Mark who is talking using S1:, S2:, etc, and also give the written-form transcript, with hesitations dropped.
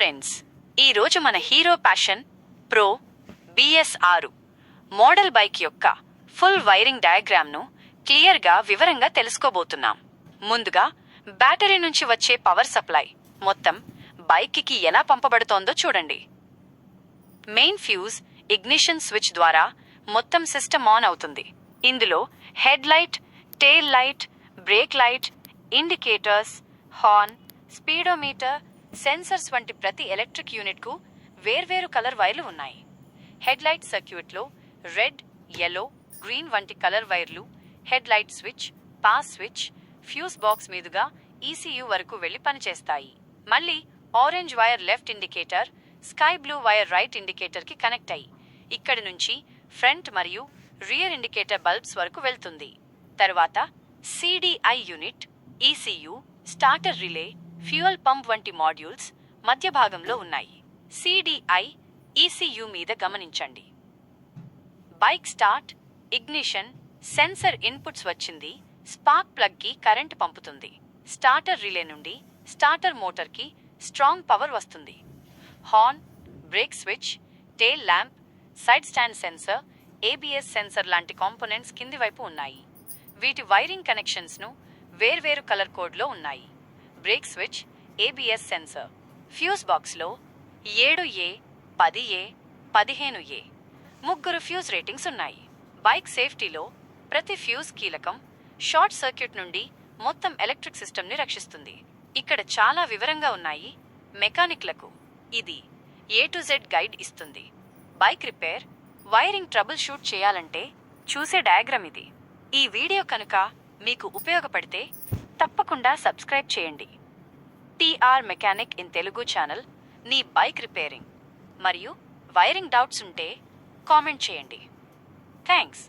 S1: Friends, ఈరోజు మన hero passion pro BS6 model bike యొక్క ఫుల్ వైరింగ్ డయాగ్రామ్ను క్లియర్గా వివరంగా తెలుసుకోబోతున్నాం. ముందుగా బ్యాటరీ నుంచి వచ్చే పవర్ సప్లై మొత్తం బైక్కి ఎలా పంపబడుతోందో చూడండి. మెయిన్ ఫ్యూజ్ ఇగ్నిషన్ స్విచ్ ద్వారా మొత్తం సిస్టమ్ ఆన్ అవుతుంది. ఇందులో head light, tail light, brake light, indicators, horn, speedometer, sensors వంటి ప్రతి ఎలక్ట్రిక్ యూనిట్కు వేర్వేరు కలర్ వైర్లు ఉన్నాయి. హెడ్ లైట్ సర్క్యూట్లో రెడ్, యెల్లో, గ్రీన్ వంటి కలర్ వైర్లు head light switch, pass switch, fuse box మీదుగా ECU వరకు వెళ్లి పనిచేస్తాయి. మళ్ళీ orange wire left indicator, sky blue wire right ఇండికేటర్కి కనెక్ట్ అయ్యి ఇక్కడి నుంచి ఫ్రంట్ మరియు రియర్ ఇండికేటర్ బల్బ్స్ వరకు వెళ్తుంది. తర్వాత CDI unit, ECU, starter relay, fuel pump వంటి మాడ్యూల్స్ మధ్య భాగంలో ఉన్నాయి. CDI, ECU మీద గమనించండి. Bike start, ignition, sensor inputs వచ్చింది. స్పార్క్ ప్లగ్కి కరెంట్ పంపుతుంది. స్టార్టర్ రిలే నుండి స్టార్టర్ మోటార్కి స్ట్రాంగ్ పవర్ వస్తుంది. Horn, break switch, tail lamp, side stand sensor, ABS sensor లాంటి కాంపోనెంట్స్ కింది వైపు ఉన్నాయి. వీటి వైరింగ్ కనెక్షన్స్ను వేర్వేరు కలర్ కోడ్లో ఉన్నాయి. Break switch, ABS sensor, fuse బాక్స్లో 7A, 10A, 15A ముగ్గురు ఫ్యూజ్ రేటింగ్స్ ఉన్నాయి. బైక్ సేఫ్టీలో ప్రతి ఫ్యూజ్ కీలకం. షార్ట్ సర్క్యూట్ నుండి మొత్తం ఎలక్ట్రిక్ సిస్టమ్ని రక్షిస్తుంది. ఇక్కడ చాలా వివరంగా ఉన్నాయి. మెకానిక్లకు ఇది A to Z గైడ్ ఇస్తుంది. Bike repair, wiring trouble shoot చేయాలంటే చూసే డయాగ్రామ్ ఇది. ఈ వీడియో కనుక మీకు ఉపయోగపడితే తప్పకుండా సబ్స్క్రైబ్ చేయండి. TR mechanic in Telugu channel. నీ బైక్ రిపేరింగ్ మరియు వైరింగ్ డౌట్స్ ఉంటే కామెంట్ చేయండి. థ్యాంక్స్.